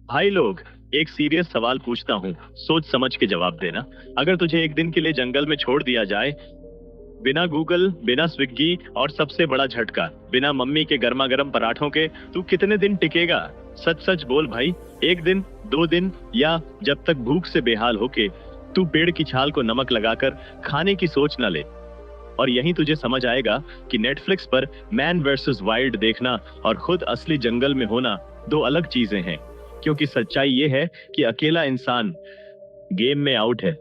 भाई लोग, एक सीरियस सवाल पूछता हूँ, सोच समझ के जवाब देना। अगर तुझे एक दिन के लिए जंगल में छोड़ दिया जाए, बिना गूगल, बिना स्विग्गी और सबसे बड़ा झटका, बिना मम्मी के गर्मा गर्म पराठों के, तू कितने दिन टिकेगा? सच सच बोल भाई। एक दिन, 2 दिन, या जब तक भूख से बेहाल होके तू पेड़ की छाल को नमक लगाकर खाने की सोच न ले। और यहीं तुझे समझ आएगा कि नेटफ्लिक्स पर मैन वर्सेस वाइल्ड देखना और खुद असली जंगल में होना दो अलग चीजें हैं। क्योंकि सच्चाई ये है कि अकेला इंसान गेम में आउट है।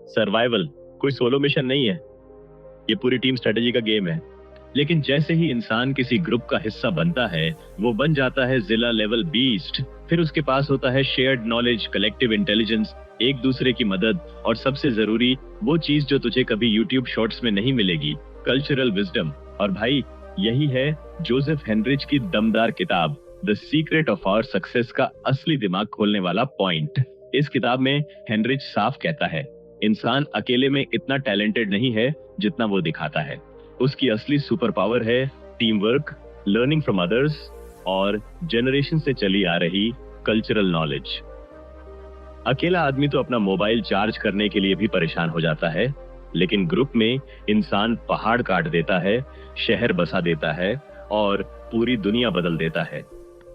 सर्वाइवल कोई सोलो मिशन नहीं है, ये पूरी टीम स्ट्रेटेजी का गेम है। लेकिन जैसे ही इंसान किसी ग्रुप का हिस्सा बनता है, वो बन जाता है जिला लेवल बीस्ट। फिर उसके पास होता है शेयर्ड नॉलेज, कलेक्टिव इंटेलिजेंस, एक दूसरे की मदद, और सबसे जरूरी वो चीज जो तुझे कभी यूट्यूब शॉर्ट्स में नहीं मिलेगी, कल्चरल विजडम। और भाई, यही है जोसेफ हेनरिच की दमदार किताब the secret of our success का असली दिमाग खोलने वाला पॉइंट। इस किताब में हेनरिच साफ कहता है, इंसान अकेले में इतना टैलेंटेड नहीं है जितना वो दिखाता है। उसकी असली सुपर पावर है team work, learning from others, और जनरेशन से चली आ रही कल्चरल नॉलेज। अकेला आदमी तो अपना मोबाइल चार्ज करने के लिए भी परेशान हो जाता है, लेकिन ग्रुप में इंसान पहाड़ काट देता है, शहर बसा देता है और पूरी दुनिया बदल देता है।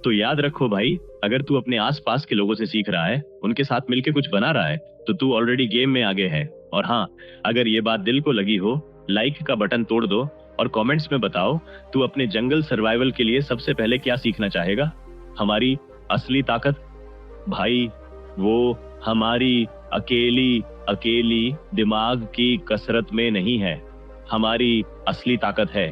तो याद रखो भाई, अगर तू अपने आसपास के लोगों से सीख रहा है, उनके साथ मिलके कुछ बना रहा है, तो तू ऑलरेडी गेम में आगे है। और हाँ, अगर ये बात दिल को लगी हो, लाइक का बटन तोड़ दो और कमेंट्स में बताओ तू अपने जंगल सर्वाइवल के लिए सबसे पहले क्या सीखना चाहेगा। हमारी असली ताकत भाई, वो हमारी अकेली अकेली दिमाग की कसरत में नहीं है। हमारी असली ताकत है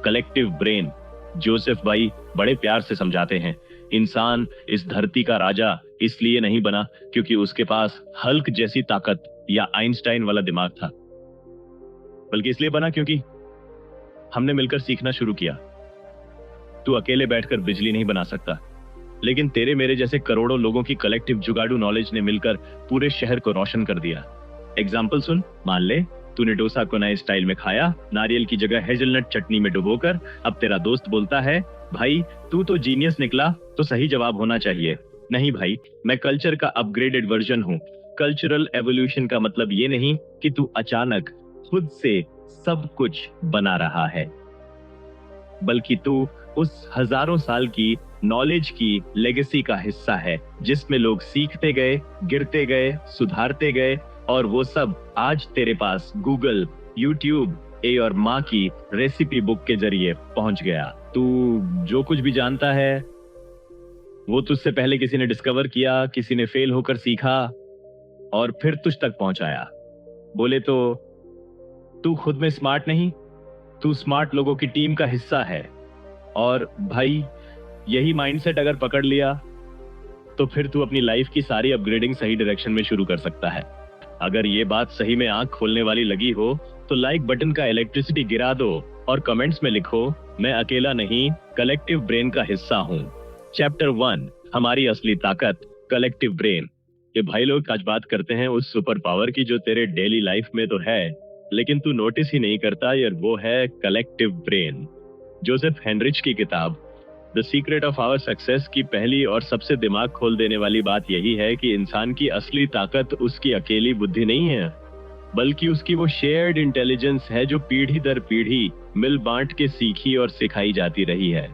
कलेक्टिव ब्रेन। जोसेफ भाई बड़े प्यार से समझाते हैं, इंसान इस धरती का राजा इसलिए नहीं बना क्योंकि उसके पास हल्क जैसी ताकत या आइंस्टाइन वाला दिमाग था, बल्कि इसलिए बना क्योंकि हमने मिलकर सीखना शुरू किया। तू अकेले बैठकर बिजली नहीं बना सकता, लेकिन तेरे मेरे जैसे करोड़ों लोगों की कलेक्टिव जुगाड़ू नॉलेज ने मिलकर पूरे शहर को रोशन कर दिया। एग्जाम्पल सुन, मान ले तूने डोसा को नए स्टाइल में खाया, नारियल की जगह हेजलनट चटनी में डुबोकर। अब तेरा दोस्त बोलता है, भाई तू तो जीनियस निकला, तो सही जवाब होना चाहिए। नहीं भाई, मैं कल्चर का अपग्रेडेड वर्जन हूँ। कल्चरल एवोल्यूशन का मतलब ये नहीं कि तू अचानक खुद से सब कुछ बना रहा है, बल्कि तू उस हजारों साल की नॉलेज की लेगेसी का हिस्सा है, जिसमें लोग सीखते गए, गिरते गए, सुधारते गए, और वो सब आज तेरे पास गूगल, यूट्यूब ए और माँ की रेसिपी बुक के जरिए पहुंच गया। तू जो कुछ भी जानता है, वो तुझसे पहले किसी ने डिस्कवर किया, किसी ने फेल होकर सीखा और फिर तुझ तक पहुंचाया। बोले तो तू खुद में स्मार्ट नहीं, तू स्मार्ट लोगों की टीम का हिस्सा है। और भाई, यही माइंडसेट अगर पकड़ लिया, तो फिर तू अपनी लाइफ की सारी अपग्रेडिंग सही डायरेक्शन में शुरू कर सकता है। अगर ये बात सही में आंख खोलने वाली लगी हो, तो लाइक बटन का इलेक्ट्रिसिटी गिरा दो और कमेंट्स में लिखो, मैं अकेला नहीं, कलेक्टिव ब्रेन का हिस्सा हूँ। चैप्टर 1, हमारी असली ताकत, कलेक्टिव ब्रेन। ये भाई लोग, आज बात करते हैं उस सुपर पावर की जो तेरे डेली लाइफ में तो है, लेकिन तू नोटिस ही नहीं करता यार, वो है कलेक्टिव ब्रेन। जोसेफ हेनरिच की किताब the secret of our success की पहली और सबसे दिमाग खोल देने वाली बात यही है कि इंसान की असली ताकत उसकी अकेली बुद्धि नहीं है, बल्कि उसकी वो शेयर्ड इंटेलिजेंस है जो पीढ़ी दर पीढ़ी मिल बांट के सीखी और सिखाई जाती रही है।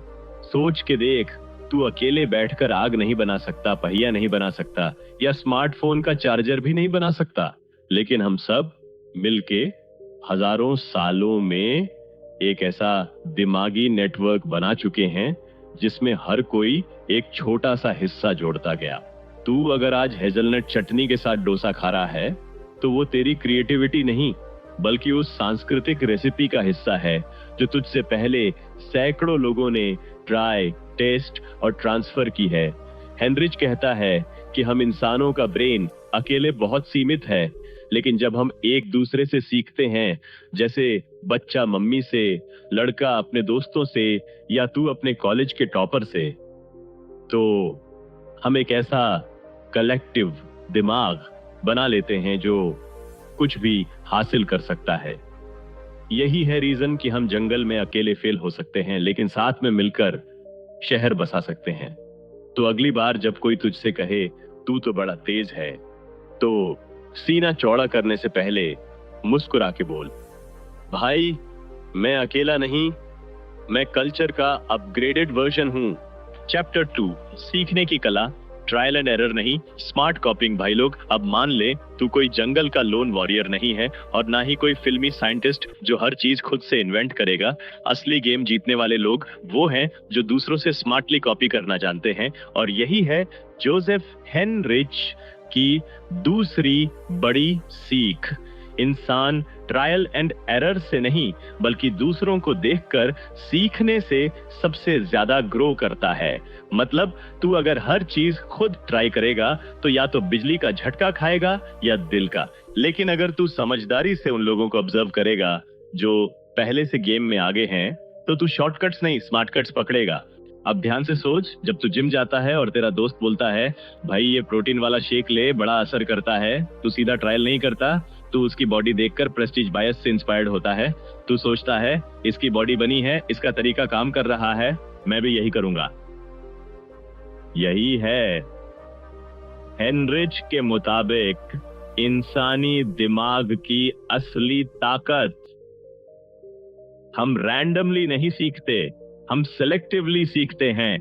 सोच के देख, तू अकेले बैठकर आग नहीं बना सकता, पहिया नहीं बना सकता, या स्मार्टफोन का चार्जर भी नहीं बना सकता, लेकिन हम सब मिलके हजारों सालों में एक ऐसा दिमागी नेटवर्क बना चुके हैं जिसमें हर कोई एक छोटा सा हिस्सा जोड़ता गया। तू अगर आज हेजलनट चटनी के साथ डोसा खा रहा है, तो वो तेरी क्रिएटिविटी नहीं, बल्कि उस सांस्कृतिक रेसिपी का हिस्सा है जो तुझसे पहले सैकड़ों लोगों ने ट्राई, टेस्ट और ट्रांसफर की है। हेनरिच कहता है कि हम इंसानों का ब्रेन अकेले बहुत सीमित है, लेकिन जब हम एक दूसरे से सीखते हैं, जैसे बच्चा मम्मी से, लड़का अपने दोस्तों से, या तू अपने कॉलेज के टॉपर से, तो हम एक ऐसा कलेक्टिव दिमाग बना लेते हैं जो कुछ भी हासिल कर सकता है। यही है रीजन कि हम जंगल में अकेले फेल हो सकते हैं, लेकिन साथ में मिलकर शहर बसा सकते हैं। तो अगली बार जब कोई तुझसे कहे तू तो बड़ा तेज है, तो सीना चौड़ा करने से पहले मुस्कुरा के बोल, भाई मैं अकेला नहीं, मैं कल्चर का अपग्रेडेड वर्जन हूँ। चैप्टर 2, सीखने की कला, ट्रायल एंड एरर नहीं, स्मार्ट कॉपिंग। भाई लोग, अब मान ले तू कोई जंगल का लोन वॉरियर नहीं है और ना ही कोई फिल्मी साइंटिस्ट जो हर चीज खुद से इन्वेंट करेगा। असली गेम जीतने वाले लोग वो हैं जो दूसरों से स्मार्टली कॉपी करना जानते हैं, और यही है जोसेफ हेनरिच की दूसरी बड़ी सीख। इंसान ट्रायल एंड एरर से नहीं बल्कि दूसरों को देखकर सीखने से सबसे ज्यादा ग्रो करता है। मतलब तू अगर हर चीज खुद ट्राई करेगा तो या तो बिजली का झटका खाएगा या दिल का, लेकिन अगर तू समझदारी से उन लोगों को ऑब्जर्व करेगा जो पहले से गेम में आगे हैं, तो तू शॉर्टकट्स नहीं स्मार्टकट्स पकड़ेगा। अब ध्यान से सोच, जब तू जिम जाता है और तेरा दोस्त बोलता है भाई ये प्रोटीन वाला शेक ले, बड़ा असर करता है, तू सीधा ट्रायल नहीं करता, तू उसकी बॉडी देखकर प्रेस्टीज बायस से इंस्पायर्ड होता है। तू सोचता है इसकी बॉडी बनी है, इसका तरीका काम कर रहा है, मैं भी यही करूंगा। यही है हेनरिच के मुताबिक इंसानी दिमाग की असली ताकत। हम रैंडमली नहीं सीखते, हम सेलेक्टिवली सीखते हैं।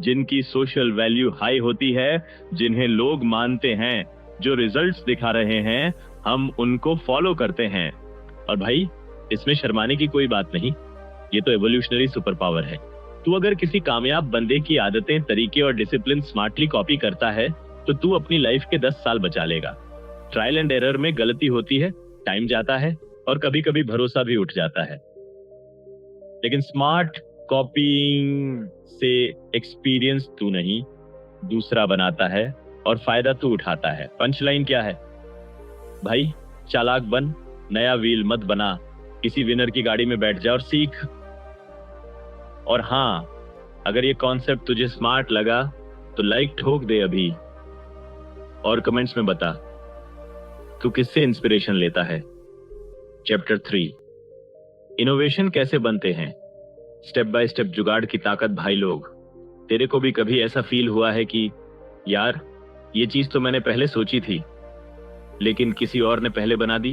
जिनकी सोशल वैल्यू हाई होती है, जिन्हें लोग मानते हैं, जो रिजल्ट्स दिखा रहे हैं, हम उनको फॉलो करते हैं। और भाई इसमें शर्माने की कोई बात नहीं, ये तो एवोल्यूशनरी सुपर पावर है। तू अगर किसी कामयाब बंदे की आदतें, तरीके और डिसिप्लिन स्मार्टली कॉपी करता है तो तू अपनी लाइफ के 10 साल बचा लेगा। ट्रायल एंड एरर में गलती होती है, टाइम जाता है और कभी कभी भरोसा भी उठ जाता है, लेकिन स्मार्ट कॉपीइंग से एक्सपीरियंस तू नहीं दूसरा बनाता है और फायदा तू उठाता है। पंचलाइन क्या है भाई? चालाक बन, नया व्हील मत बना, किसी विनर की गाड़ी में बैठ जा और सीख। और हाँ, अगर ये कॉन्सेप्ट तुझे स्मार्ट लगा तो लाइक ठोक दे अभी और कमेंट्स में बता तू किससे इंस्पिरेशन लेता है। चैप्टर 3, इनोवेशन कैसे बनते हैं, स्टेप बाय स्टेप जुगाड़ की ताकत। भाई लोग, तेरे को भी कभी ऐसा फील हुआ है कि यार ये चीज तो मैंने पहले सोची थी लेकिन किसी और ने पहले बना दी?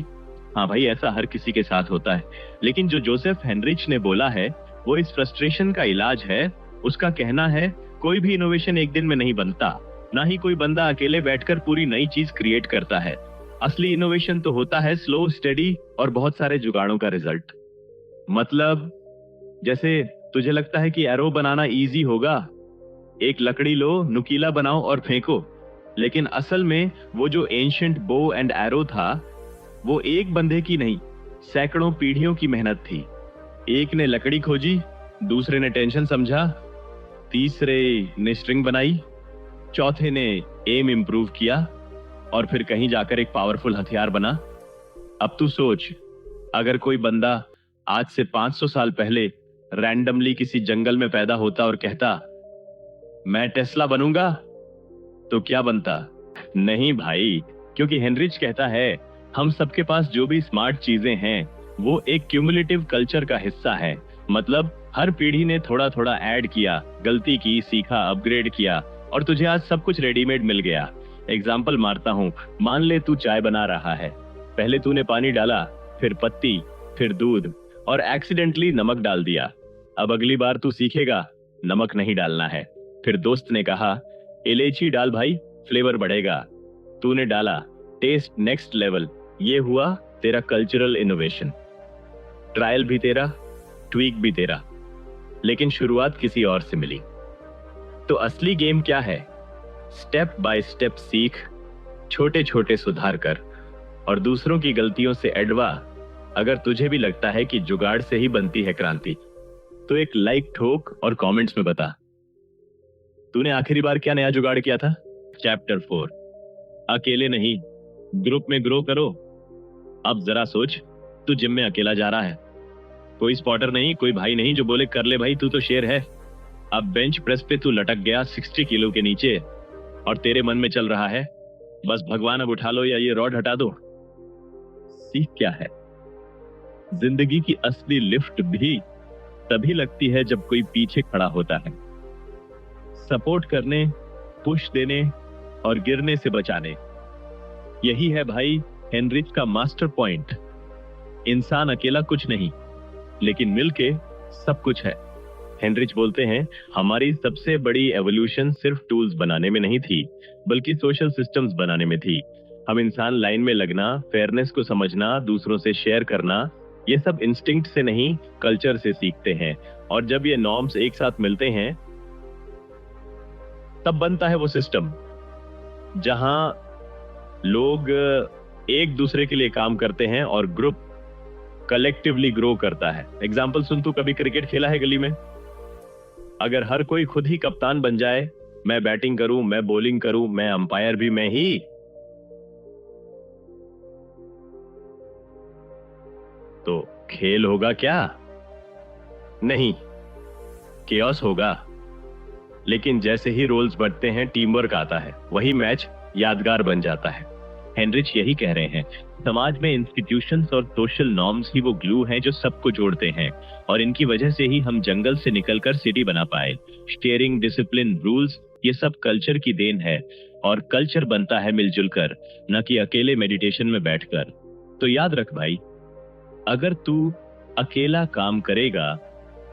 हाँ भाई, ऐसा हर किसी के साथ होता है, लेकिन जो जोसेफ हेनरिच ने बोला है वो इस फ्रस्ट्रेशन का इलाज है। उसका कहना है कोई भी इनोवेशन एक दिन में नहीं बनता, ना ही कोई बंदा अकेले बैठकर पूरी नई चीज क्रिएट करता है। असली इनोवेशन तो होता है स्लो, स्टेडी और बहुत सारे जुगाड़ों का रिजल्ट। मतलब जैसे तुझे लगता है कि एरो बनाना इजी होगा, एक लकड़ी लो, नुकीला बनाओ और फेंको, लेकिन असल में वो जो एंशिएंट बो एंड एरो था वो एक बंदे की नहीं, सैकड़ों पीढ़ियों की मेहनत थी। एक ने लकड़ी खोजी, दूसरे ने टेंशन समझा, तीसरे ने स्ट्रिंग बनाई, चौथे ने एम इंप्रूव किया और फिर कहीं जाकर एक पावरफुल हथियार बना। अब तू सोच, अगर कोई बंदा आज से 500 साल पहले रैंडमली किसी जंगल में पैदा होता और कहता मैं टेस्ला बनूंगा, तो क्या बनता? नहीं भाई, क्योंकि हेनरिच कहता है हम सबके पास जो भी स्मार्ट चीजें हैं वो एक क्यूमुलेटिव कल्चर का हिस्सा है। मतलब हर पीढ़ी ने थोड़ा थोड़ा ऐड किया, गलती की, सीखा, अपग्रेड किया और तुझे आज सब कुछ रेडीमेड मिल गया। एग्जाम्पल मारता हूँ, मान ले तू चाय बना रहा है, पहले तूने पानी डाला, फिर पत्ती, फिर दूध और एक्सीडेंटली नमक डाल दिया। अब अगली बार तू सीखेगा नमक नहीं डालना है। फिर दोस्त ने कहा इलायची डाल भाई, फ्लेवर बढ़ेगा, तूने डाला, टेस्ट नेक्स्ट लेवल। ये हुआ तेरा कल्चरल इनोवेशन। ट्रायल भी तेरा, ट्वीक भी तेरा, लेकिन शुरुआत किसी और से मिली। तो असली गेम क्या है? स्टेप बाय स्टेप सीख, छोटे छोटे सुधार कर और दूसरों की गलतियों से एडवा। अगर तुझे भी लगता है कि जुगाड़ से ही बनती है क्रांति, तो एक लाइक ठोक और कमेंट्स में बता तूने आखिरी बार क्या नया जुगाड़ किया था। चैप्टर 4, अकेले नहीं ग्रुप में ग्रो करो। अब जरा सोच, तू जिम में अकेला जा रहा है, कोई स्पॉटर नहीं, कोई भाई नहीं जो बोले कर ले भाई तू तो शेर है। अब बेंच प्रेस पे तू लटक गया 60 किलो के नीचे और तेरे मन में चल रहा है बस भगवान अब उठा लो या ये रॉड हटा दो। सीख क्या है? जिंदगी की असली लिफ्ट भी तभी लगती है जब कोई पीछे खड़ा होता है, सपोर्ट करने, पुश देने और गिरने से बचाने। यही है भाई हेनरिच का मास्टर पॉइंट। इंसान अकेला कुछ नहीं, लेकिन मिलके सब कुछ है। हेनरिच बोलते हैं, हमारी सबसे बड़ी एवोल्यूशन सिर्फ टूल्स बनाने में नहीं थी, बल्कि सोशल सिस्टम्स बनाने में थी। हम इंसान लाइन में लगना, फेयरनेस को समझना, दूसरों से शेयर करना, ये सब इंस्टिंक्ट से नहीं, कल्चर से सीखते हैं। और जब ये नॉर्म्स एक साथ मिलते हैं, तब बनता है वो सिस्टम जहां लोग एक दूसरे के लिए काम करते हैं और ग्रुप कलेक्टिवली ग्रो करता है। एग्जाम्पल सुन, तू कभी क्रिकेट खेला है गली में? अगर हर कोई खुद ही कप्तान बन जाए, मैं बैटिंग करूं, मैं बॉलिंग करूं, मैं अंपायर भी मैं ही, तो खेल होगा क्या? नहीं, केओस होगा। लेकिन जैसे ही रोल्स बढ़ते हैं, टीम वर्क आता है, वही मैच यादगार बन जाता है। हेनरिच यही कह रहे हैं, समाज में इंस्टीट्यूशंस और सोशल नॉर्म्स ही वो ग्लू हैं जो सबको जोड़ते हैं, और इनकी वजह से ही हम जंगल से निकलकर सिटी बना पाए। शेयरिंग, डिसिप्लिन, रूल्स, ये सब कल्चर की देन है, और कल्चर बनता है मिलजुल कर, न कि अकेले मेडिटेशन में बैठकर। तो याद रख भाई, अगर तू अकेला काम करेगा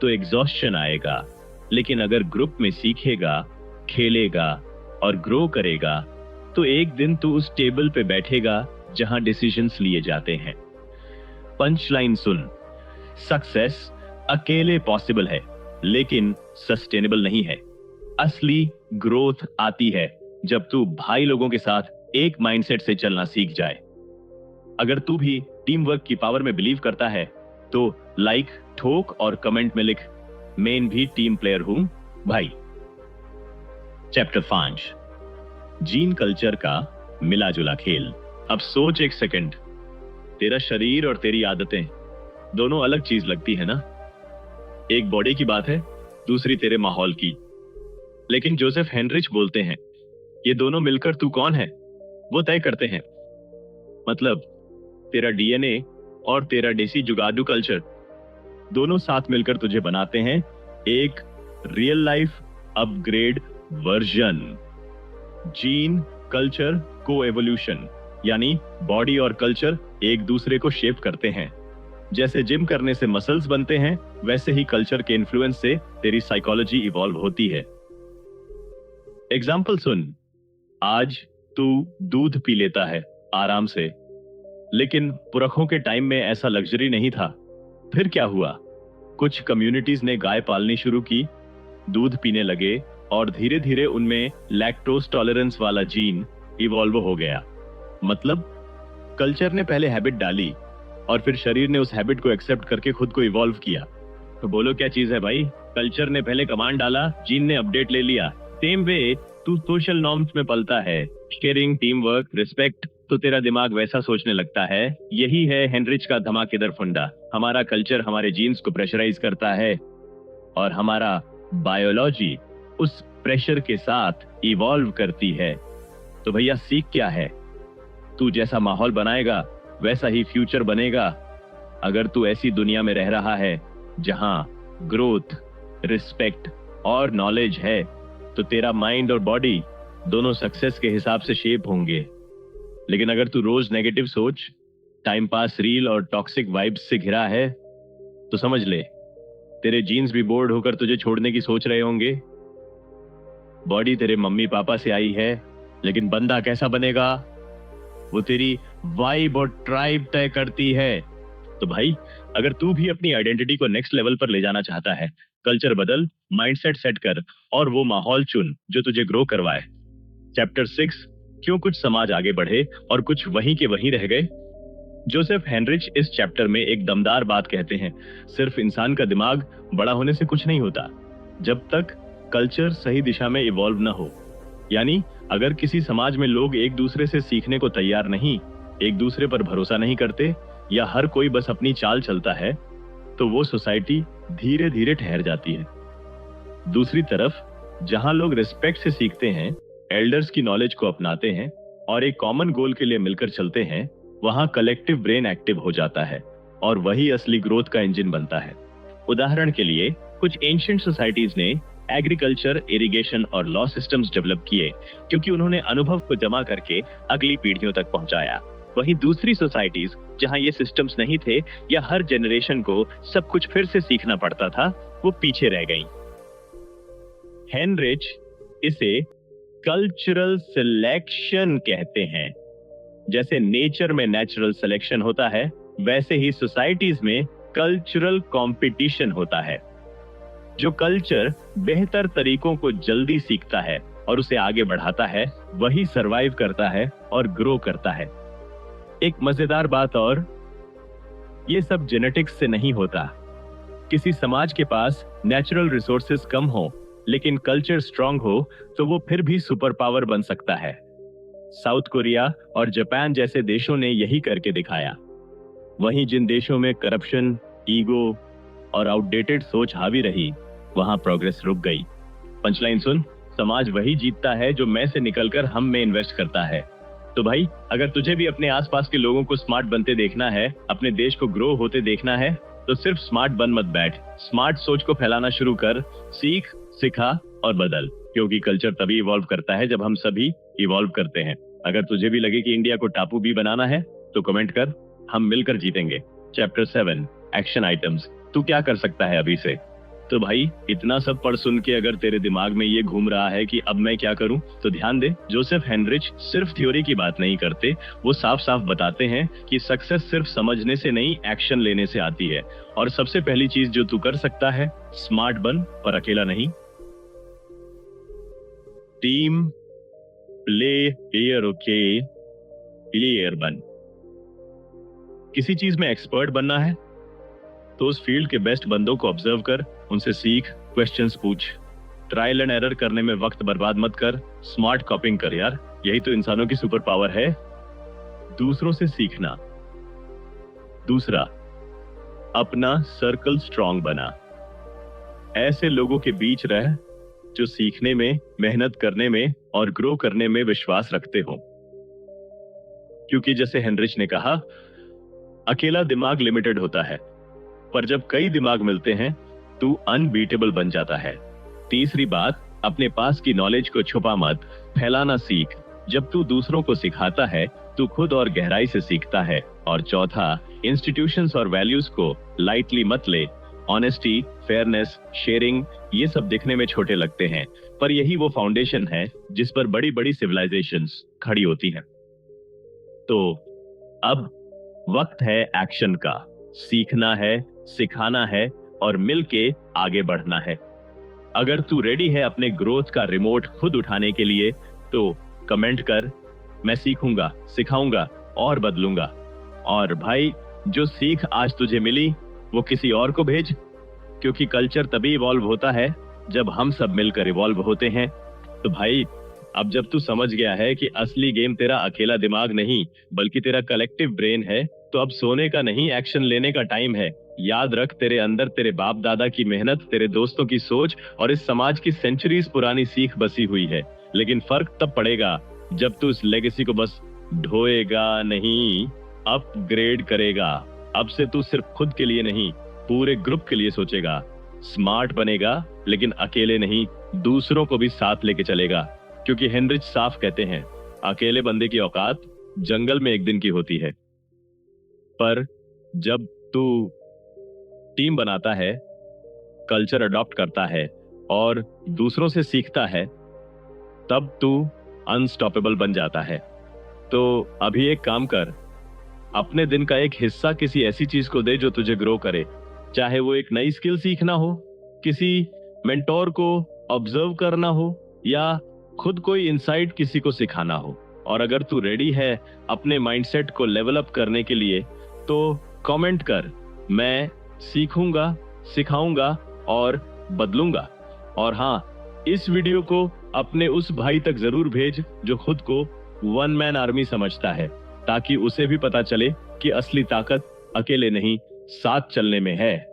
तो एग्जॉस्शन आएगा, लेकिन अगर ग्रुप में सीखेगा, खेलेगा और ग्रो करेगा, तो एक दिन तू उस टेबल पे बैठेगा जहां डिसीजंस लिए जाते हैं। पंच लाइन सुन, सक्सेस अकेले पॉसिबल है, लेकिन सस्टेनेबल नहीं है। असली ग्रोथ आती है जब तू भाई लोगों के साथ एक माइंडसेट से चलना सीख जाए। अगर तू भी टीम वर्क की पावर में बिलीव करता है, तो लाइक ठोक और कमेंट में लिख, मैं भी टीम प्लेयर हूं भाई। चैप्टर 5, जीन कल्चर का मिला जुला खेल। अब सोच एक सेकंड, तेरा शरीर और तेरी आदतें दोनों अलग चीज लगती है ना? एक बॉडी की बात है, दूसरी तेरे माहौल की। लेकिन जोसेफ हेनरिच बोलते हैं, ये दोनों मिलकर तू कौन है वो तय करते हैं। मतलब तेरा डीएनए और तेरा देसी जुगाड़ू कल्चर दोनों साथ मिलकर तुझे बनाते हैं एक real life upgrade version. Gene culture को एवोल्यूशन, यानी बॉडी और कल्चर एक दूसरे को शेप करते हैं। जैसे जिम करने से मसल्स बनते हैं, वैसे ही कल्चर के इन्फ्लुएंस से तेरी साइकोलॉजी इवॉल्व होती है। एग्जाम्पल सुन, आज तू दूध पी लेता है आराम से, लेकिन पुरखों के टाइम में ऐसा लग्जरी नहीं था। फिर क्या हुआ? कुछ कम्युनिटीज ने गाय पालनी शुरू की, दूध पीने लगे, और धीरे धीरे उनमें लैक्टोज टॉलरेंस वाला जीन इवॉल्व हो गया। मतलब कल्चर ने पहले हैबिट डाली और फिर शरीर ने उस हैबिट को एक्सेप्ट करके खुद को इवॉल्व किया। तो बोलो क्या चीज है भाई? कल्चर ने पहले कमांड डाला, जीन ने अपडेट ले लिया। सेम वे तू सोशल नॉर्म्स में पलता है, शेयरिंग, टीम वर्क, रिस्पेक्ट, तो तेरा दिमाग वैसा सोचने लगता है। यही है हेनरिच का धमाकेदार फंडा। हमारा कल्चर हमारे जीन्स को प्रेशराइज करता है, और हमारा बायोलॉजी उस प्रेशर के साथ इवॉल्व करती है। तो भैया सीख क्या है? तू जैसा माहौल बनाएगा वैसा ही फ्यूचर बनेगा। अगर तू ऐसी दुनिया में रह रहा है जहां ग्रोथ, रिस्पेक्ट और नॉलेज है, तो तेरा माइंड और बॉडी दोनों सक्सेस के हिसाब से शेप होंगे। लेकिन अगर तू रोज नेगेटिव सोच, टाइम पास रील और टॉक्सिक वाइब्स से घिरा है, तो समझ ले तेरे जीन्स भी बोर्ड होकर तुझे छोड़ने की सोच रहे होंगे। बॉडी तेरे मम्मी पापा से आई है, लेकिन बंदा कैसा बनेगा वो तेरी वाइब और ट्राइब तय करती है। तो भाई, अगर तू भी अपनी आइडेंटिटी को नेक्स्ट लेवल पर ले जाना चाहता है, कल्चर बदल, माइंडसेट सेट कर और वो माहौल चुन जो तुझे ग्रो करवाए। चैप्टर 6, क्यों कुछ समाज आगे बढ़े और कुछ वहीं के वहीं रह गए। जोसेफ हेनरिच इस चैप्टर में एक दमदार बात कहते हैं, सिर्फ इंसान का दिमाग बड़ा होने से कुछ नहीं होता, जब तक कल्चर सही दिशा में इवॉल्व ना हो। यानी अगर किसी समाज में लोग एक दूसरे से सीखने को तैयार नहीं, एक दूसरे पर भरोसा नहीं करते, या हर कोई बस अपनी चाल चलता है, तो वो सोसाइटी धीरे धीरे ठहर जाती है। दूसरी तरफ जहां लोग रिस्पेक्ट से सीखते हैं, एल्डर्स की नॉलेज को अपनाते हैं और एक कॉमन गोल के लिए मिलकर चलते हैं, वहां कलेक्टिव ब्रेन एक्टिव हो जाता है और वही असली ग्रोथ का इंजन बनता है। उदाहरण के लिए कुछ एंशिएंट सोसाइटीज ने एग्रीकल्चर, इरिगेशन और लॉ सिस्टम्स डेवलप किए, क्योंकि उन्होंने अनुभव को जमा करके अगली पीढ़ियों तक पहुंचाया। वहीं दूसरी सोसाइटीज जहां ये सिस्टम्स नहीं थे या हर जनरेशन को सब कुछ फिर से सीखना पड़ता था, वो पीछे रह गईं। हेनरिच इसे कल्चरल सिलेक्शन कहते हैं। जैसे नेचर में नेचुरल सिलेक्शन होता है, वैसे ही सोसाइटीज में कल्चरल कंपटीशन होता है। जो कल्चर बेहतर तरीकों को जल्दी सीखता है और उसे आगे बढ़ाता है, वही सरवाइव करता है और ग्रो करता है। एक मजेदार बात और, ये सब जेनेटिक्स से नहीं होता। किसी समाज के पास नेचुरल रिसोर्सेज कम हो लेकिन कल्चर स्ट्रांग हो तो वो फिर भी सुपर पावर बन सकता है। साउथ कोरिया और जापान जैसे देशों ने यही करके दिखाया। वहीं जिन देशों में करप्शन, ईगो और आउटडेटेड सोच हावी रही, वहां प्रोग्रेस रुक गई। पंचलाइन सुन, समाज वही जीतता है जो मैं से निकलकर हम में इन्वेस्ट करता है। तो भाई, अगर तुझे भी अपने आसपास के लोगों को स्मार्ट बनते देखना है, अपने देश को ग्रो होते देखना है, तो सिर्फ स्मार्ट बन मत बैठ, स्मार्ट सोच को फैलाना शुरू कर। सीख, सिखा और बदल, क्योंकि कल्चर तभी इवॉल्व करता है जब हम सभी इवॉल्व करते हैं। अगर तुझे भी लगे कि इंडिया को टापू भी बनाना है तो कमेंट कर, हम मिलकर जीतेंगे। Chapter 7 action items. तू क्या कर सकता है अभी से? तो भाई, इतना सब पढ़ सुन के अगर तेरे दिमाग में ये घूम रहा है कि अब मैं क्या करूं, तो ध्यान दे, जोसेफ हेनरिच सिर्फ थ्योरी की बात नहीं करते, वो साफ साफ बताते हैं कि सक्सेस सिर्फ समझने से नहीं, एक्शन लेने से आती है। और सबसे पहली चीज जो तू कर सकता है, स्मार्ट बन, पर अकेला नहीं। टीम प्लेयर, ओके, प्लेयर बन। किसी चीज में एक्सपर्ट बनना है तो उस फील्ड के बेस्ट बंदों को ऑब्जर्व कर, उनसे सीख, क्वेश्चंस पूछ। ट्रायल एंड एरर करने में वक्त बर्बाद मत कर, स्मार्ट कॉपिंग कर यार, यही तो इंसानों की सुपर पावर है। दूसरों से सीखना। दूसरा, अपना सर्कल स्ट्रांग बना। ऐसे लोगों के बीच रह जो सीखने में, मेहनत करने में और ग्रो करने में विश्वास रखते हो। क्योंकि जैसे हेनरिच ने कहा, अकेला दिमाग लिमिटेड होता है, पर जब कई दिमाग मिलते हैं तू अनबीटेबल बन जाता है। तीसरी बात, अपने पास की नॉलेज को छुपा मत, फैलाना सीख। जब तू दूसरों को सिखाता है, तू खुद और गहराई से सीखता है। और चौथा, इंस्टीट्यूशंस और वैल्यूज को लाइटली मत ले। ऑनेस्टी, फेयरनेस, शेयरिंग, ये सब दिखने में छोटे लगते हैं, पर यही वो फाउंडेशन है जिस पर बड़ी बड़ी सिविलाइजेशंस खड़ी होती हैं। तो अब वक्त है एक्शन का। सीखना है, सिखाना है और मिलके आगे बढ़ना है। अगर तू रेडी है अपने ग्रोथ का रिमोट खुद उठाने के लिए, तो कमेंट कर, मैं सीखूंगा, सिखाऊंगा और बदलूंगा। और भाई, जो सीख आज तुझे मिली वो किसी और को भेज, क्योंकि कल्चर तभी इवॉल्व होता है जब हम सब मिलकर इवॉल्व होते हैं। तो भाई, अब जब तू समझ गया है कि असली गेम तेरा अकेला दिमाग नहीं बल्कि तेरा कलेक्टिव ब्रेन है, तो अब सोने का नहीं, एक्शन लेने का टाइम है। याद रख, तेरे अंदर तेरे बाप दादा की मेहनत, तेरे दोस्तों की सोच और इस समाज की सेंचुरीज पुरानी सीख बसी हुई है। लेकिन फर्क तब पड़ेगा जब तू इस लेगेसी को बस ढोएगा नहीं, अपग्रेड करेगा। अब से तू सिर्फ खुद के लिए नहीं, पूरे ग्रुप के लिए सोचेगा। स्मार्ट बनेगा, लेकिन अकेले नहीं, दूसरों को भी साथ लेके चलेगा। क्योंकि हेनरिच साफ कहते हैं, अकेले बंदे की औकात जंगल में एक दिन की होती है, पर जब तू टीम बनाता है, कल्चर अडॉप्ट करता है और दूसरों से सीखता है, तब तू अनस्टॉपेबल बन जाता है। तो अभी एक काम कर, अपने दिन का एक हिस्सा किसी ऐसी चीज को दे जो तुझे ग्रो करे। चाहे वो एक नई स्किल सीखना हो, किसी मेंटोर को ऑब्जर्व करना हो, या खुद कोई इनसाइट किसी को सिखाना हो। और अगर तू रेडी है अपने माइंडसेट को लेवल अप करने के लिए, तो कमेंट कर, मैं सीखूंगा, सिखाऊंगा और बदलूंगा। और हाँ, इस वीडियो को अपने उस भाई तक जरूर भेज जो खुद को वन मैन आर्मी समझता है, ताकि उसे भी पता चले कि असली ताकत अकेले नहीं, साथ चलने में है।